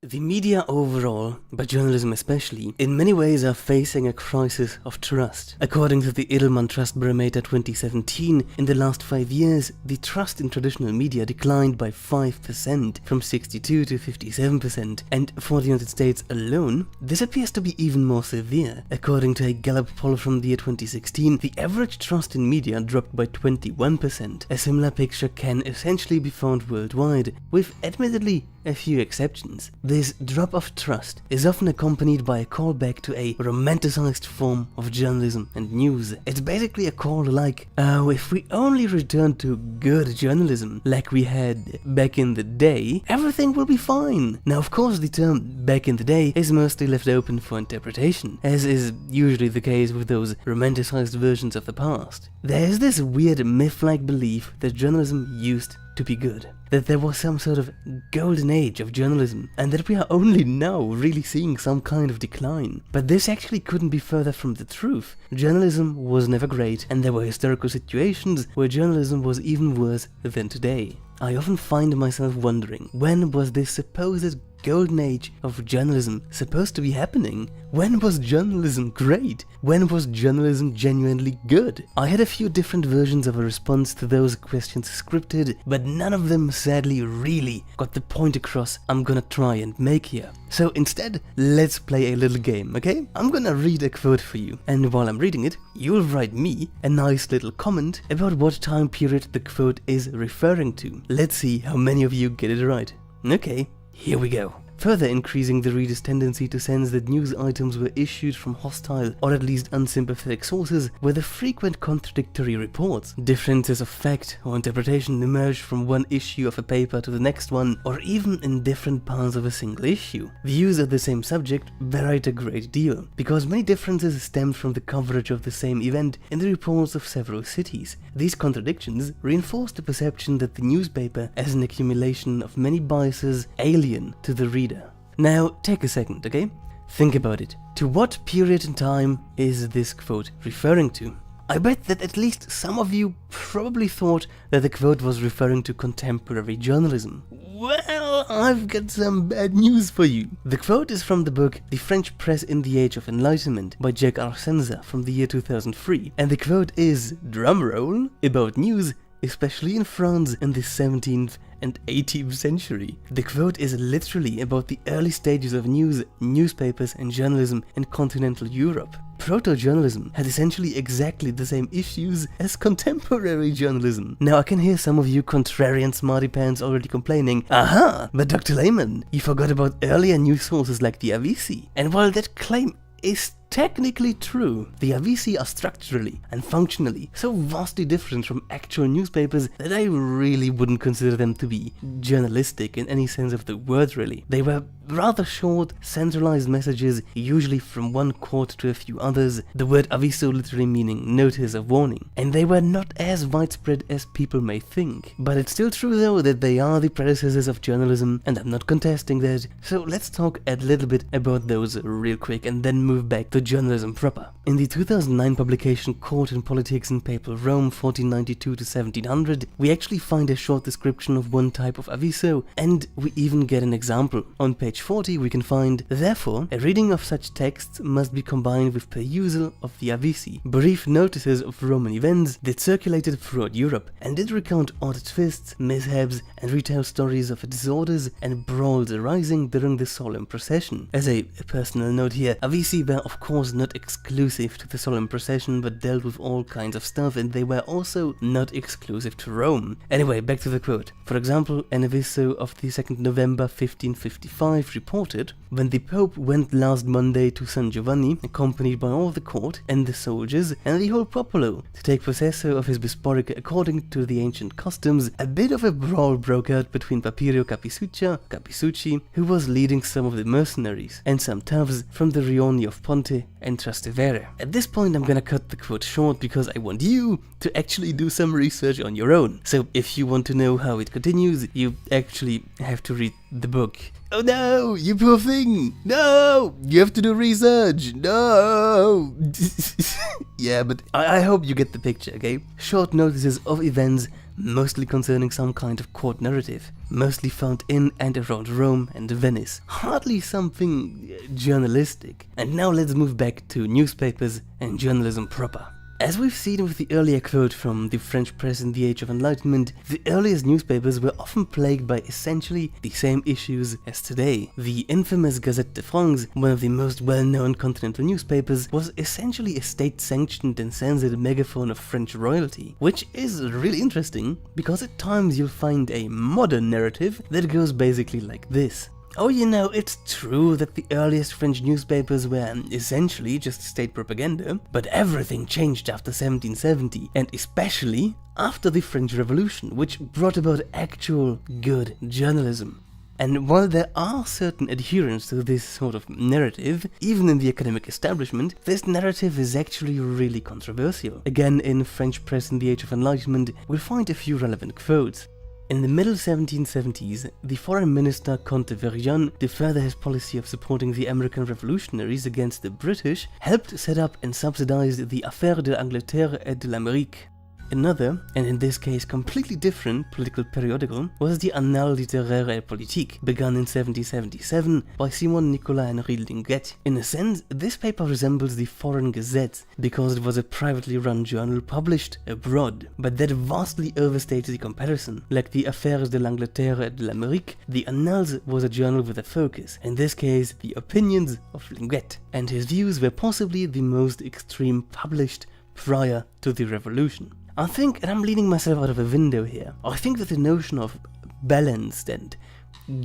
The media overall, but journalism especially, in many ways are facing a crisis of trust. According to the Edelman Trust Barometer 2017, in the last 5 years, the trust in traditional media declined by 5%, from 62 to 57%, and for the United States alone, this appears to be even more severe. According to a Gallup poll from the year 2016, the average trust in media dropped by 21%. A similar picture can essentially be found worldwide, with admittedly a few exceptions. This drop of trust is often accompanied by a callback to a romanticized form of journalism and news. It's basically a call like, oh, if we only return to good journalism like we had back in the day, everything will be fine. Now, of course, the term back in the day is mostly left open for interpretation, as is usually the case with those romanticized versions of the past. There is this weird myth-like belief that journalism used to be good, that there was some sort of golden age of journalism, and that we are only now really seeing some kind of decline. But this actually couldn't be further from the truth. Journalism was never great, and there were historical situations where journalism was even worse than today. I often find myself wondering, when was this supposed golden age of journalism supposed to be happening? When was journalism great? When was journalism genuinely good? I had a few different versions of a response to those questions scripted, but none of them sadly really got the point across I'm gonna try and make here. So instead, let's play a little game, okay? I'm gonna read a quote for you, and while I'm reading it, you'll write me a nice little comment about what time period the quote is referring to. Let's see how many of you get it right. Okay, here we go. Further increasing the reader's tendency to sense that news items were issued from hostile or at least unsympathetic sources were the frequent contradictory reports. Differences of fact or interpretation emerged from one issue of a paper to the next one, or even in different parts of a single issue. Views of the same subject varied a great deal, because many differences stemmed from the coverage of the same event in the reports of several cities. These contradictions reinforced the perception that the newspaper as an accumulation of many biases alien to the reader. Now, take a second, okay? Think about it. To what period in time is this quote referring to? I bet that at least some of you probably thought that the quote was referring to contemporary journalism. Well, I've got some bad news for you. The quote is from the book The French Press in the Age of Enlightenment by Jacques Arsenza from the year 2003, and the quote is, drumroll, about news, especially in France in the 17th and 18th century. The quote is literally about the early stages of news, newspapers and journalism in continental Europe. Proto-journalism had essentially exactly the same issues as contemporary journalism. Now I can hear some of you contrarian smarty pants already complaining, aha, but Dr. Layman, you forgot about earlier news sources like the Avisi. And while that claim is technically true, the Avisi are structurally and functionally so vastly different from actual newspapers that I really wouldn't consider them to be journalistic in any sense of the word really. They were rather short, centralized messages, usually from one court to a few others, the word aviso literally meaning notice of warning, and they were not as widespread as people may think. But it's still true though that they are the predecessors of journalism, and I'm not contesting that, so let's talk a little bit about those real quick and then move back to journalism proper. In the 2009 publication Court and Politics in Papal Rome 1492 to 1700, we actually find a short description of one type of aviso, and we even get an example. On page 40 we can find, therefore, a reading of such texts must be combined with perusal of the avisi, brief notices of Roman events that circulated throughout Europe, and did recount odd twists, mishaps, and retell stories of disorders and brawls arising during the solemn procession. As a personal note here, avisi were of course not exclusive to the solemn procession, but dealt with all kinds of stuff, and they were also not exclusive to Rome. Anyway, back to the quote. For example, an aviso of the 2nd November 1555 reported, when the Pope went last Monday to San Giovanni, accompanied by all the court and the soldiers and the whole popolo, to take possessor of his bishopric according to the ancient customs, a bit of a brawl broke out between Papirio Capisucci, who was leading some of the mercenaries, and some toughs from the Rioni of Ponte and Trastevere. there. At this point I'm gonna cut the quote short because I want you to actually do some research on your own. So if you want to know how it continues, you actually have to read the book. Oh no, you poor thing! No! You have to do research! No! Yeah, but I hope you get the picture, okay? Short notices of events, mostly concerning some kind of court narrative, mostly found in and around Rome and Venice. Hardly something journalistic. And now let's move back to newspapers and journalism proper. As we've seen with the earlier quote from the French press in the Age of Enlightenment, the earliest newspapers were often plagued by essentially the same issues as today. The infamous Gazette de France, one of the most well-known continental newspapers, was essentially a state-sanctioned and censored megaphone of French royalty, which is really interesting because at times you'll find a modern narrative that goes basically like this. Oh, you know, it's true that the earliest French newspapers were essentially just state propaganda, but everything changed after 1770, and especially after the French Revolution, which brought about actual good journalism. And while there are certain adherents to this sort of narrative, even in the academic establishment, this narrative is actually really controversial. Again, in French press in the Age of Enlightenment, we'll find a few relevant quotes. In the middle 1770s, the foreign minister Comte de Vergennes, to further his policy of supporting the American revolutionaries against the British, helped set up and subsidize the Affaire de l'Angleterre et de l'Amérique. Another, and in this case completely different, political periodical was the Annales littéraires et politiques, begun in 1777 by Simon Nicolas Henri Linguet. In a sense, this paper resembles the Foreign Gazette because it was a privately run journal published abroad, but that vastly overstates the comparison. Like the Affaires de l'Angleterre et de l'Amérique, the Annales was a journal with a focus, in this case the opinions of Linguet, and his views were possibly the most extreme published prior to the revolution. I think, and I'm leaning myself out of a window here, I think that the notion of balanced and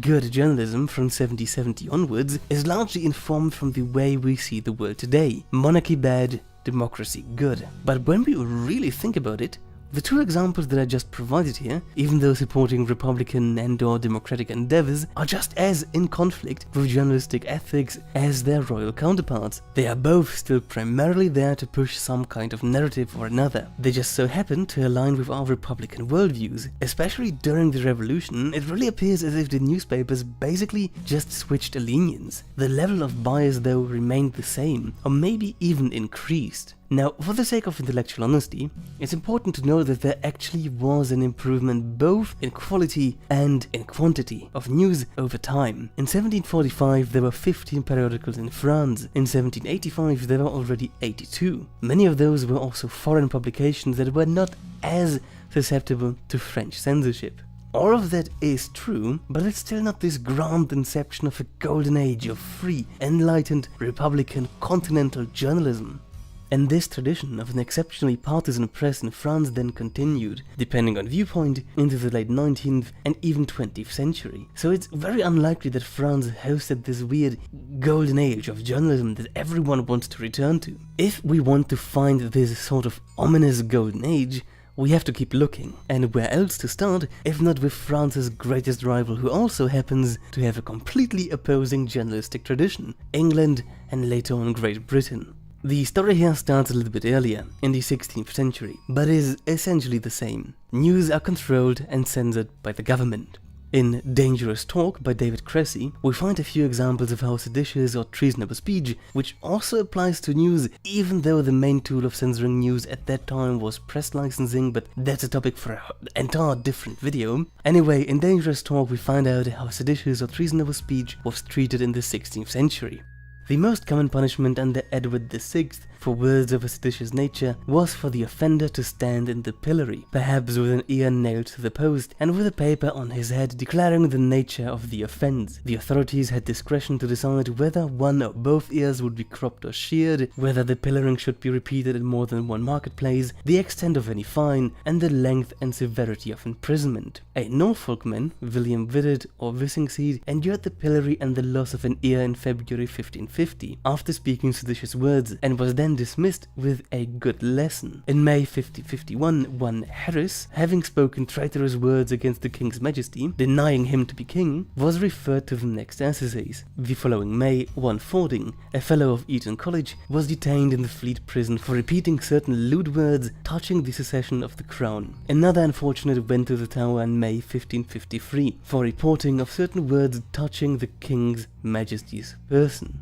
good journalism from 1770 onwards is largely informed from the way we see the world today. Monarchy bad, democracy good. But when we really think about it, the two examples that I just provided here, even though supporting Republican and/or democratic endeavors, are just as in conflict with journalistic ethics as their royal counterparts. They are both still primarily there to push some kind of narrative or another. They just so happen to align with our Republican worldviews. Especially during the revolution, it really appears as if the newspapers basically just switched allegiance. The level of bias though remained the same, or maybe even increased. Now, for the sake of intellectual honesty, it's important to know that there actually was an improvement both in quality and in quantity of news over time. In 1745 there were 15 periodicals in France, in 1785 there were already 82. Many of those were also foreign publications that were not as susceptible to French censorship. All of that is true, but it's still not this grand inception of a golden age of free, enlightened, Republican, continental journalism. And this tradition of an exceptionally partisan press in France then continued, depending on viewpoint, into the late 19th and even 20th century. So it's very unlikely that France hosted this weird golden age of journalism that everyone wants to return to. If we want to find this sort of ominous golden age, we have to keep looking. And where else to start if not with France's greatest rival, who also happens to have a completely opposing journalistic tradition, England and later on Great Britain. The story here starts a little bit earlier, in the 16th century, but is essentially the same. News are controlled and censored by the government. In Dangerous Talk by David Cressy, we find a few examples of how seditious or treasonable speech, which also applies to news, even though the main tool of censoring news at that time was press licensing, but that's a topic for an entire different video. Anyway, in Dangerous Talk we find out how seditious or treasonable speech was treated in the 16th century. The most common punishment under Edward VI for words of a seditious nature was for the offender to stand in the pillory, perhaps with an ear nailed to the post and with a paper on his head declaring the nature of the offense. The authorities had discretion to decide whether one or both ears would be cropped or sheared, whether the pillorying should be repeated in more than one marketplace, the extent of any fine, and the length and severity of imprisonment. A Norfolk man, William Widdard or Wissingseed, endured the pillory and the loss of an ear in February 1550 after speaking seditious words, and was then then dismissed with a good lesson. In May 1551, one Harris, having spoken traitorous words against the King's Majesty, denying him to be king, was referred to the next assizes. The following May, one Fording, a fellow of Eton College, was detained in the Fleet prison for repeating certain lewd words touching the succession of the crown. Another unfortunate went to the Tower in May 1553 for reporting of certain words touching the King's Majesty's person.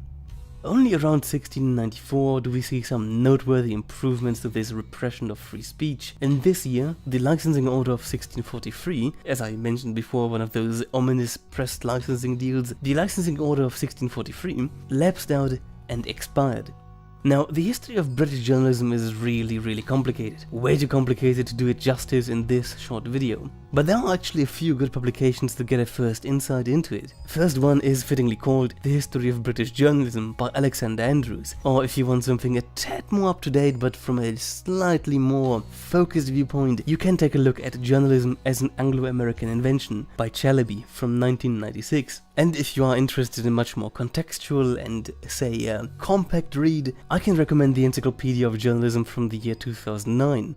Only around 1694 do we see some noteworthy improvements to this repression of free speech. In this year, the Licensing Order of 1643, as I mentioned before, one of those ominous press licensing deals, the Licensing Order of 1643 lapsed out and expired. Now, the history of British journalism is really complicated. Way too complicated to do it justice in this short video. But there are actually a few good publications to get a first insight into it. First one is fittingly called The History of British Journalism by Alexander Andrews. Or if you want something a tad more up to date but from a slightly more focused viewpoint, you can take a look at Journalism as an Anglo-American Invention by Chalabi from 1996. And if you are interested in much more contextual and, say, compact read, I can recommend the Encyclopedia of Journalism from the year 2009.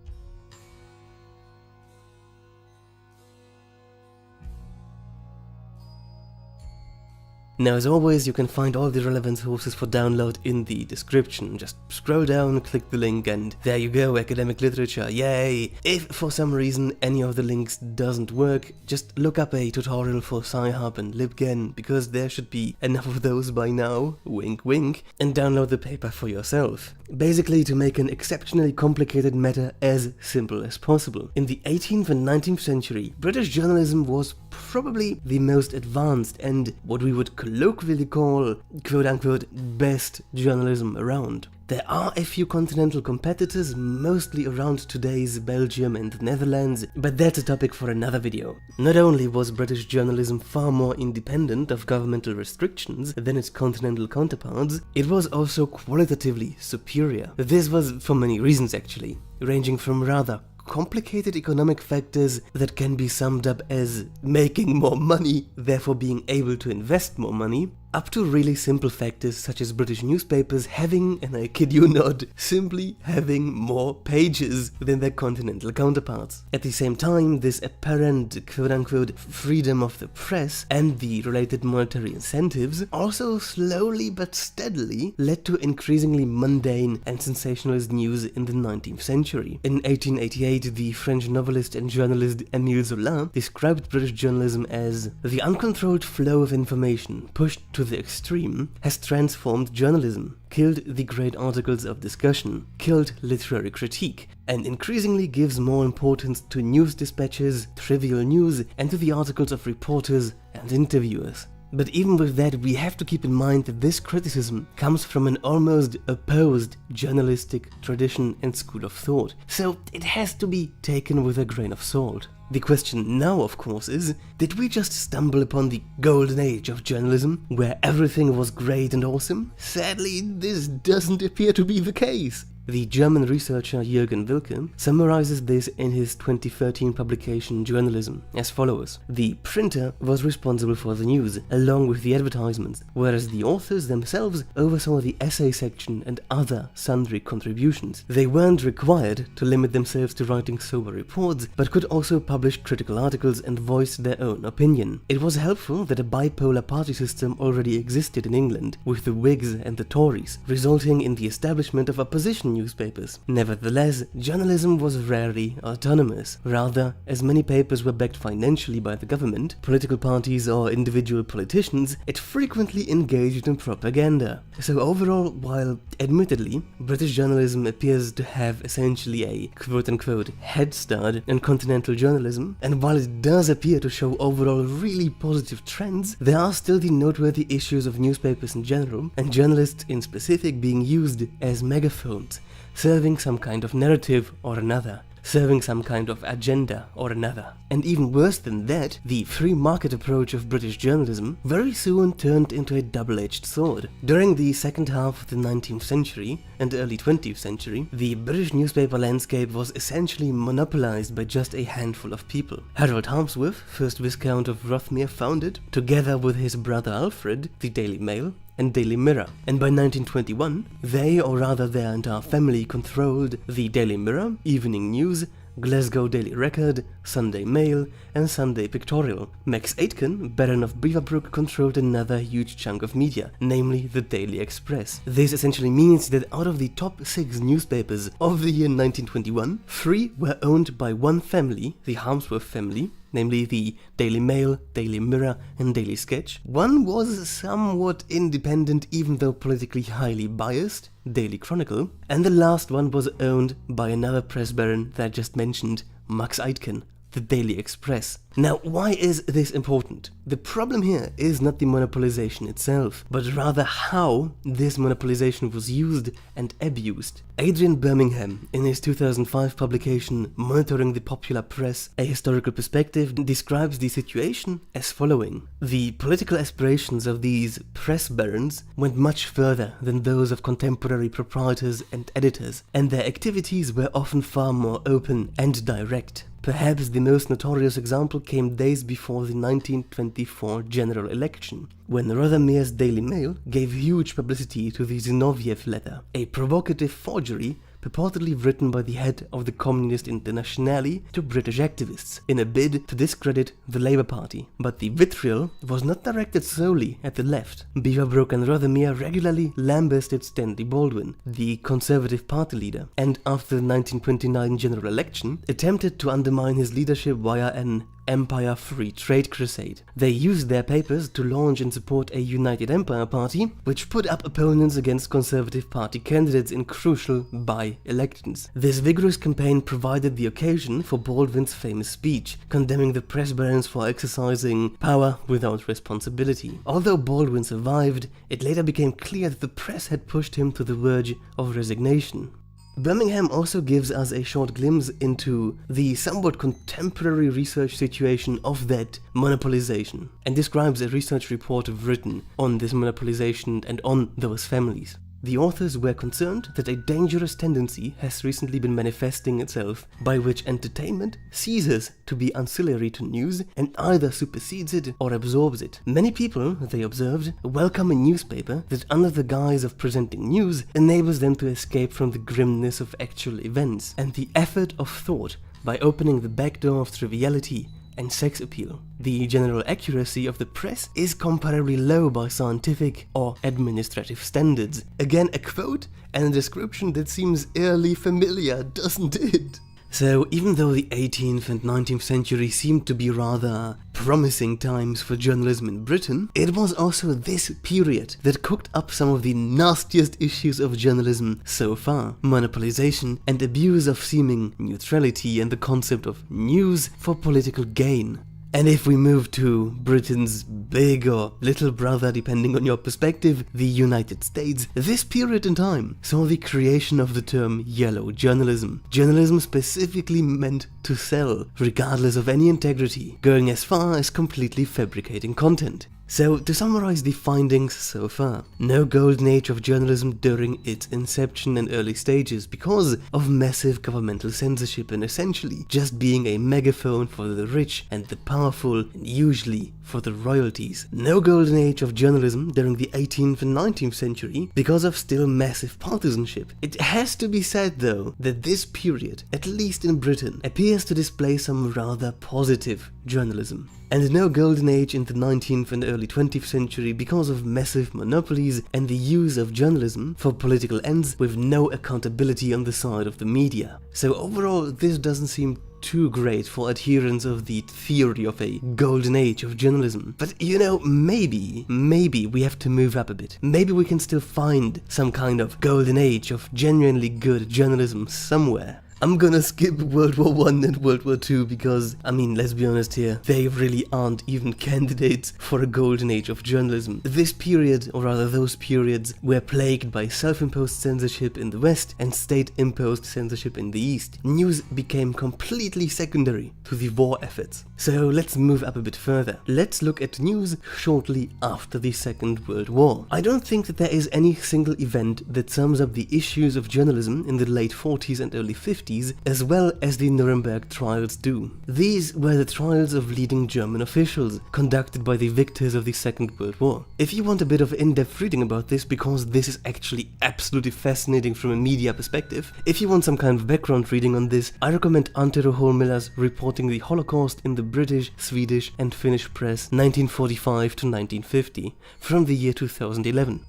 Now, as always, you can find all the relevant sources for download in the description. Just scroll down, click the link, and there you go, academic literature, yay! If for some reason any of the links doesn't work, just look up a tutorial for Sci-Hub and LibGen, because there should be enough of those by now, wink wink, and download the paper for yourself. Basically, to make an exceptionally complicated matter as simple as possible. In the 18th and 19th century, British journalism was probably the most advanced and what we would colloquially call quote-unquote best journalism around. There are a few continental competitors, mostly around today's Belgium and the Netherlands, but that's a topic for another video. Not only was British journalism far more independent of governmental restrictions than its continental counterparts, it was also qualitatively superior. This was for many reasons actually, ranging from rather complicated economic factors that can be summed up as making more money, therefore being able to invest more money, up to really simple factors such as British newspapers having, and I kid you not, simply having more pages than their continental counterparts. At the same time, this apparent quote-unquote freedom of the press and the related monetary incentives also slowly but steadily led to increasingly mundane and sensationalist news in the 19th century. In 1888, the French novelist and journalist Émile Zola described British journalism as the uncontrolled flow of information pushed to the extreme has transformed journalism, killed the great articles of discussion, killed literary critique, and increasingly gives more importance to news dispatches, trivial news, and to the articles of reporters and interviewers. But even with that, we have to keep in mind that this criticism comes from an almost opposed journalistic tradition and school of thought, so it has to be taken with a grain of salt. The question now, of course, is, did we just stumble upon the golden age of journalism, where everything was great and awesome? Sadly, this doesn't appear to be the case. The German researcher Jürgen Wilke summarizes this in his 2013 publication Journalism as follows. The printer was responsible for the news, along with the advertisements, whereas the authors themselves oversaw the essay section and other sundry contributions. They weren't required to limit themselves to writing sober reports, but could also publish critical articles and voice their own opinion. It was helpful that a bipolar party system already existed in England, with the Whigs and the Tories, resulting in the establishment of opposition newspapers. Nevertheless, journalism was rarely autonomous. Rather, as many papers were backed financially by the government, political parties or individual politicians, it frequently engaged in propaganda. So overall, while admittedly, British journalism appears to have essentially a quote-unquote head start in continental journalism, and while it does appear to show overall really positive trends, there are still the noteworthy issues of newspapers in general, and journalists in specific being used as megaphones, serving some kind of narrative or another, serving some kind of agenda or another. And even worse than that, the free market approach of British journalism very soon turned into a double-edged sword. During the second half of the 19th century and early 20th century, the British newspaper landscape was essentially monopolized by just a handful of people. Harold Harmsworth, 1st Viscount of Rothermere, founded, together with his brother Alfred, the Daily Mail, and Daily Mirror. And by 1921, they, or rather their entire family, controlled the Daily Mirror, Evening News, Glasgow Daily Record, Sunday Mail, and Sunday Pictorial. Max Aitken, Baron of Beaverbrook, controlled another huge chunk of media, namely the Daily Express. This essentially means that out of the top 6 newspapers of the year 1921, 3 were owned by one family, the Harmsworth family, namely the Daily Mail, Daily Mirror, and Daily Sketch. One was somewhat independent, even though politically highly biased, Daily Chronicle, and the last one was owned by another press baron that I just mentioned, Max Aitken, the Daily Express. Now, why is this important? The problem here is not the monopolization itself, but rather how this monopolization was used and abused. Adrian Birmingham, in his 2005 publication Monitoring the Popular Press, A Historical Perspective, describes the situation as following. The political aspirations of these press barons went much further than those of contemporary proprietors and editors, and their activities were often far more open and direct. Perhaps the most notorious example came days before the 1924 general election, when Rothermere's Daily Mail gave huge publicity to the Zinoviev letter, a provocative forgery purportedly written by the head of the Communist Internationale to British activists, in a bid to discredit the Labour Party. But the vitriol was not directed solely at the left. Beaverbrook and Rothermere regularly lambasted Stanley Baldwin, the Conservative Party leader, and after the 1929 general election, attempted to undermine his leadership via an Empire Free Trade crusade. They used their papers to launch and support a United Empire Party, which put up opponents against Conservative Party candidates in crucial by-elections. This vigorous campaign provided the occasion for Baldwin's famous speech, condemning the press barons for exercising power without responsibility. Although Baldwin survived, it later became clear that the press had pushed him to the verge of resignation. Birmingham also gives us a short glimpse into the somewhat contemporary research situation of that monopolization, and describes a research report written on this monopolization and on those families. The authors were concerned that a dangerous tendency has recently been manifesting itself, by which entertainment ceases to be ancillary to news and either supersedes it or absorbs it. Many people, they observed, welcome a newspaper that under the guise of presenting news enables them to escape from the grimness of actual events and the effort of thought by opening the back door of triviality and sex appeal. The general accuracy of the press is comparably low by scientific or administrative standards. Again, a quote and a description that seems eerily familiar, doesn't it? So, even though the 18th and 19th century seemed to be rather promising times for journalism in Britain, it was also this period that cooked up some of the nastiest issues of journalism so far: monopolization and abuse of seeming neutrality and the concept of news for political gain. And if we move to Britain's big or little brother, depending on your perspective, the United States, this period in time saw the creation of the term yellow journalism. Journalism specifically meant to sell, regardless of any integrity, going as far as completely fabricating content. So, to summarize the findings so far, no golden age of journalism during its inception and early stages because of massive governmental censorship and essentially just being a megaphone for the rich and the powerful, and usually for the royalties. No golden age of journalism during the 18th and 19th century because of still massive partisanship. It has to be said though that this period, at least in Britain, appears to display some rather positive journalism. And no golden age in the 19th and early 20th century because of massive monopolies and the use of journalism for political ends with no accountability on the side of the media. So overall, this doesn't seem too great for adherents of the theory of a golden age of journalism. But you know, maybe we have to move up a bit. Maybe we can still find some kind of golden age of genuinely good journalism somewhere. I'm gonna skip World War I and World War II because, I mean, let's be honest here, they really aren't even candidates for a golden age of journalism. This period, or rather those periods, were plagued by self-imposed censorship in the West and state-imposed censorship in the East. News became completely secondary to the war efforts. So let's move up a bit further. Let's look at news shortly after the Second World War. I don't think that there is any single event that sums up the issues of journalism in the late 40s and early 50s authorities, as well as the Nuremberg trials do. These were the trials of leading German officials, conducted by the victors of the Second World War. If you want a bit of in-depth reading about this, because this is actually absolutely fascinating from a media perspective, if you want some kind of background reading on this, I recommend Antero Holmiller's Reporting the Holocaust in the British, Swedish and Finnish Press 1945 to 1950 from the year 2011.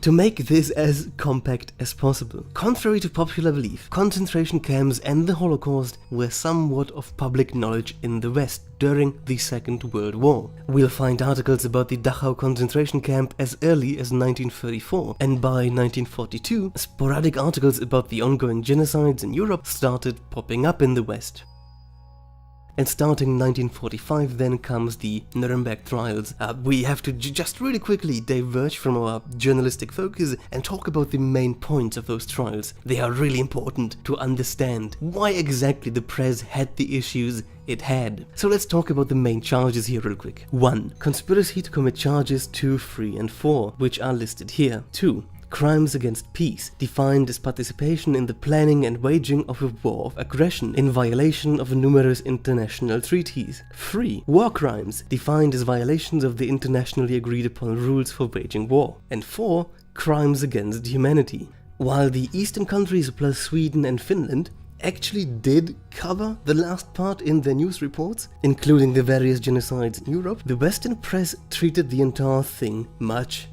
To make this as compact as possible, contrary to popular belief, concentration camps and the Holocaust were somewhat of public knowledge in the West during the Second World War. We'll find articles about the Dachau concentration camp as early as 1934, and by 1942, sporadic articles about the ongoing genocides in Europe started popping up in the West. And starting in 1945 then comes the Nuremberg trials. We have to just really quickly diverge from our journalistic focus and talk about the main points of those trials. They are really important to understand why exactly the press had the issues it had. So let's talk about the main charges here real quick. 1. Conspiracy to commit charges 2, 3 and 4, which are listed here. 2. Crimes against peace, defined as participation in the planning and waging of a war of aggression in violation of numerous international treaties. 3. War crimes, defined as violations of the internationally agreed upon rules for waging war. And 4. Crimes against humanity. While the Eastern countries plus Sweden and Finland actually did cover the last part in their news reports, including the various genocides in Europe, the Western press treated the entire thing much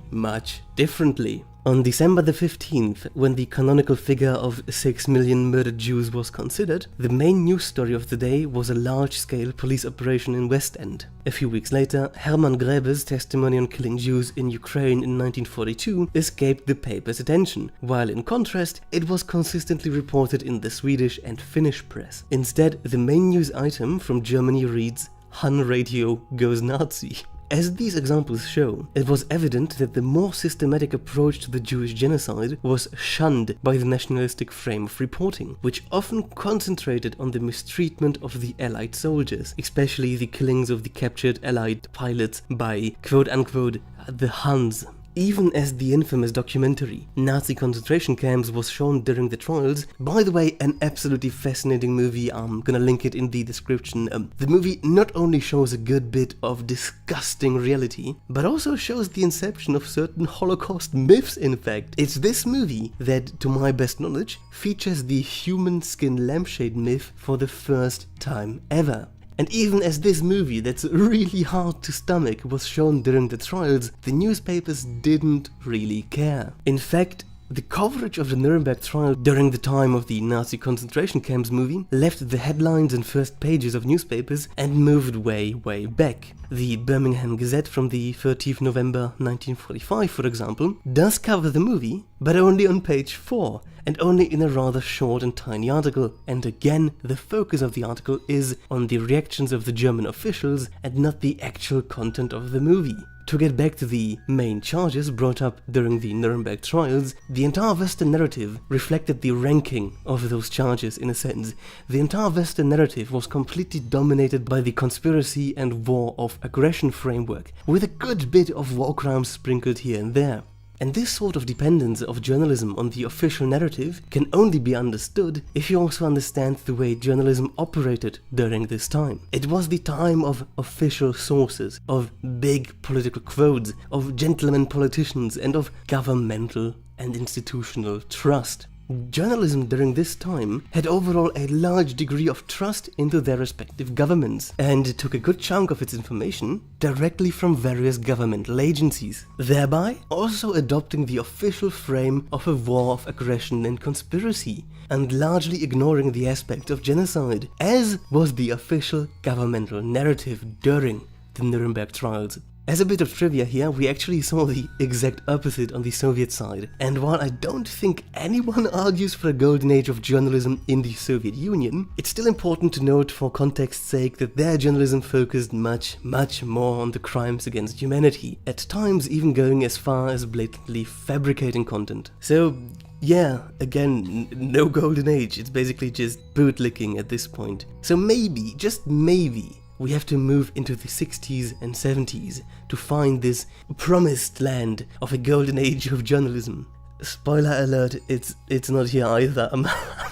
differently. On December the 15th, when the canonical figure of 6 million murdered Jews was considered, the main news story of the day was a large-scale police operation in West End. A few weeks later, Hermann Gräber's testimony on killing Jews in Ukraine in 1942 escaped the paper's attention, while in contrast, it was consistently reported in the Swedish and Finnish press. Instead, the main news item from Germany reads, "Han Radio goes Nazi." As these examples show, it was evident that the more systematic approach to the Jewish genocide was shunned by the nationalistic frame of reporting, which often concentrated on the mistreatment of the Allied soldiers, especially the killings of the captured Allied pilots by quote-unquote the Huns. Even as the infamous documentary Nazi concentration camps was shown during the trials, by the way, an absolutely fascinating movie, I'm gonna link it in the description. The movie not only shows a good bit of disgusting reality, but also shows the inception of certain Holocaust myths, in fact. It's this movie that, to my best knowledge, features the human skin lampshade myth for the first time ever. And even as this movie that's really hard to stomach was shown during the trials, the newspapers didn't really care. In fact, the coverage of the Nuremberg trial during the time of the Nazi concentration camps movie left the headlines and first pages of newspapers and moved way back. The Birmingham Gazette from the 13th November 1945, for example, does cover the movie, but only on page 4, and only in a rather short and tiny article, and again, the focus of the article is on the reactions of the German officials and not the actual content of the movie. To get back to the main charges brought up during the Nuremberg trials, the entire Western narrative reflected the ranking of those charges in a sense. The entire Western narrative was completely dominated by the conspiracy and war of aggression framework, with a good bit of war crimes sprinkled here and there. And this sort of dependence of journalism on the official narrative can only be understood if you also understand the way journalism operated during this time. It was the time of official sources, of big political quotes, of gentlemen politicians, and of governmental and institutional trust. Journalism during this time had overall a large degree of trust into their respective governments, and took a good chunk of its information directly from various governmental agencies, thereby also adopting the official frame of a war of aggression and conspiracy, and largely ignoring the aspect of genocide, as was the official governmental narrative during the Nuremberg trials. As a bit of trivia here, we actually saw the exact opposite on the Soviet side, and while I don't think anyone argues for a golden age of journalism in the Soviet Union, it's still important to note for context's sake that their journalism focused much more on the crimes against humanity, at times even going as far as blatantly fabricating content. So yeah, again, no golden age, it's basically just bootlicking at this point. So maybe, just maybe, we have to move into the 60s and 70s to find this promised land of a golden age of journalism. Spoiler alert, it's not here either. I'm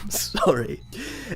sorry.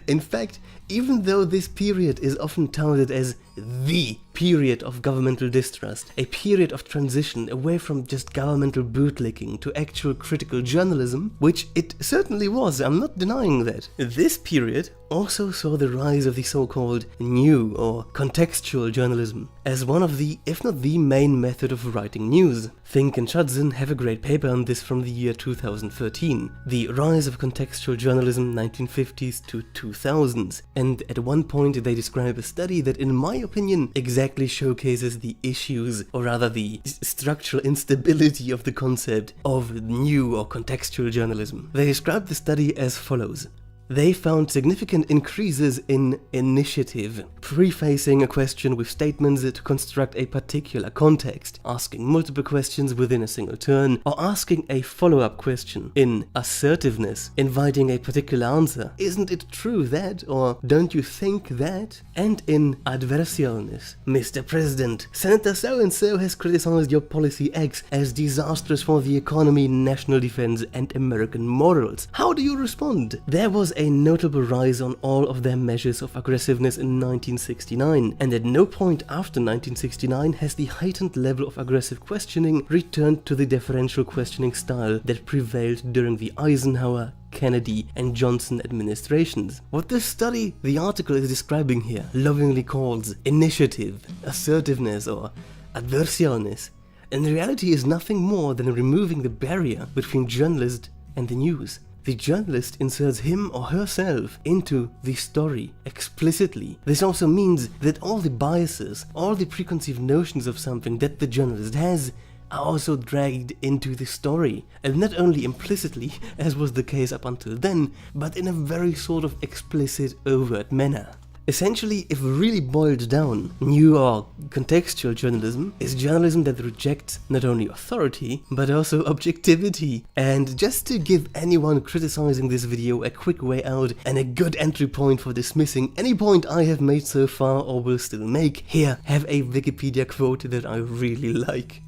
In fact, even though this period is often touted as the period of governmental distrust, a period of transition away from just governmental bootlicking to actual critical journalism, which it certainly was, I'm not denying that, this period also saw the rise of the so-called new or contextual journalism as one of the, if not the main method of writing news. Fink and Chudson have a great paper on this from the year 2013, The Rise of Contextual Journalism 1950s to 2000s, and at one point they describe a study that in my opinion exactly showcases the issues, or rather the structural instability of the concept of new or contextual journalism. They describe the study as follows. They found significant increases in initiative, prefacing a question with statements to construct a particular context, asking multiple questions within a single turn, or asking a follow-up question, in assertiveness, inviting a particular answer, isn't it true that, or don't you think that, and in adversialness, Mr. President, Senator so-and-so has criticized your policy X as disastrous for the economy, national defense, and American morals. How do you respond? There was a notable rise on all of their measures of aggressiveness in 1969, and at no point after 1969 has the heightened level of aggressive questioning returned to the deferential questioning style that prevailed during the Eisenhower, Kennedy, and Johnson administrations. What this study, the article is describing here, lovingly calls initiative, assertiveness, or adversialness, in reality is nothing more than removing the barrier between journalist and the news. The journalist inserts him or herself into the story explicitly. This also means that all the biases, all the preconceived notions of something that the journalist has are also dragged into the story, and not only implicitly, as was the case up until then, but in a very sort of explicit, overt manner. Essentially, if really boiled down, new or contextual journalism is journalism that rejects not only authority, but also objectivity. And just to give anyone criticizing this video a quick way out and a good entry point for dismissing any point I have made so far or will still make, here, have a Wikipedia quote that I really like.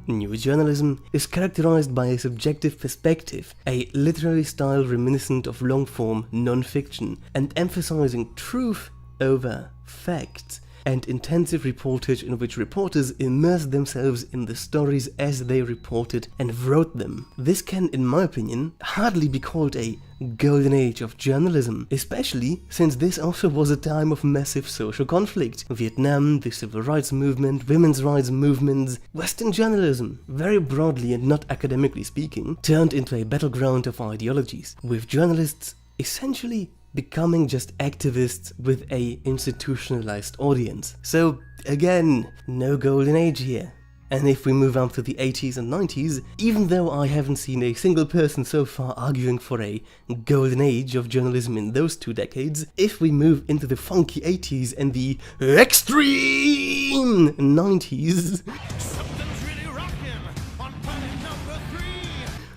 New journalism is characterized by a subjective perspective, a literary style reminiscent of long-form non-fiction, and emphasizing truth over facts, and intensive reportage in which reporters immerse themselves in the stories as they reported and wrote them. This can, in my opinion, hardly be called a golden age of journalism, especially since this also was a time of massive social conflict. Vietnam, the civil rights movement, women's rights movements, Western journalism, very broadly and not academically speaking, turned into a battleground of ideologies, with journalists essentially becoming just activists with a institutionalized audience. So again, no golden age here. And if we move up to the 80s and 90s, even though I haven't seen a single person so far arguing for a golden age of journalism in those 2 decades, if we move into the funky 80s and the extreme 90s,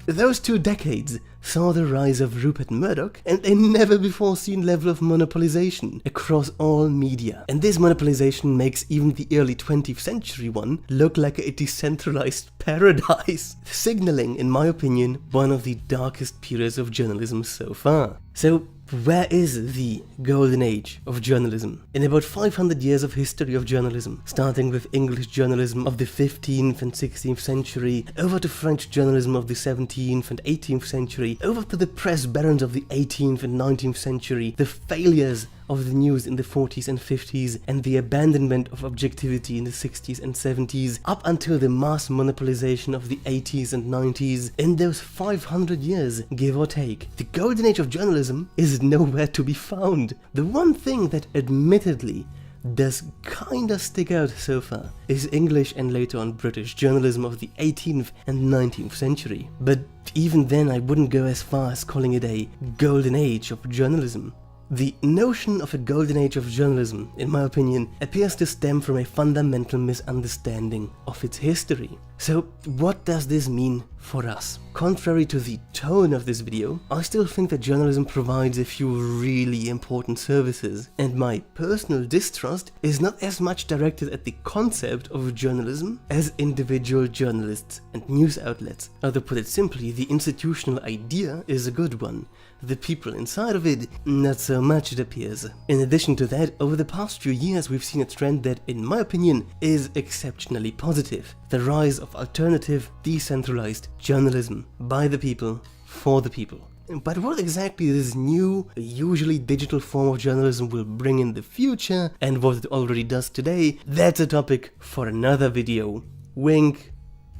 those 2 decades saw the rise of Rupert Murdoch and a never-before-seen level of monopolization across all media. And this monopolization makes even the early 20th century one look like a decentralized paradise, signaling, in my opinion, one of the darkest periods of journalism so far. So, where is the golden age of journalism? In about 500 years of history of journalism, starting with English journalism of the 15th and 16th century, over to French journalism of the 17th and 18th century, over to the press barons of the 18th and 19th century, the failures of the news in the 40s and 50s, and the abandonment of objectivity in the 60s and 70s, up until the mass monopolization of the 80s and 90s. In those 500 years, give or take, the golden age of journalism is nowhere to be found. The one thing that admittedly does kinda stick out so far is English and later on British journalism of the 18th and 19th century. But even then I wouldn't go as far as calling it a golden age of journalism. The notion of a golden age of journalism, in my opinion, appears to stem from a fundamental misunderstanding of its history. So what does this mean for us? Contrary to the tone of this video, I still think that journalism provides a few really important services, and my personal distrust is not as much directed at the concept of journalism as individual journalists and news outlets. Or to put it simply, the institutional idea is a good one. The people inside of it, not so much, it appears. In addition to that, over the past few years we've seen a trend that, in my opinion, is exceptionally positive. The rise of alternative, decentralized journalism by the people, for the people. But what exactly this new, usually digital form of journalism will bring in the future, and what it already does today, that's a topic for another video. Wink,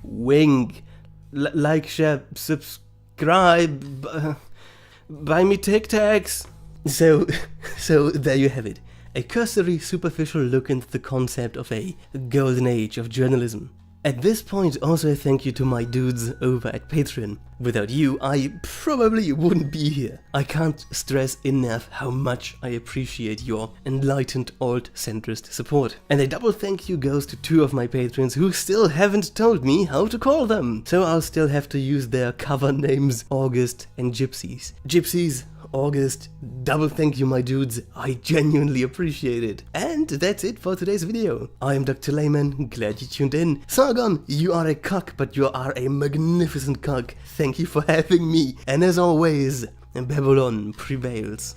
wink. Like, share, subscribe, buy me Tic Tacs. So there you have it. A cursory, superficial look into the concept of a golden age of journalism. At this point, also a thank you to my dudes over at Patreon. Without you, I probably wouldn't be here. I can't stress enough how much I appreciate your enlightened alt-centrist support. And a double thank you goes to two of my patrons who still haven't told me how to call them. So I'll still have to use their cover names, August and Gypsies. Gypsies, August, double thank you my dudes, I genuinely appreciate it. And that's it for today's video. I am Dr. Layman, glad you tuned in. Sargon, you are a cuck, but you are a magnificent cuck. Thank you for having me, and as always, Babylon prevails.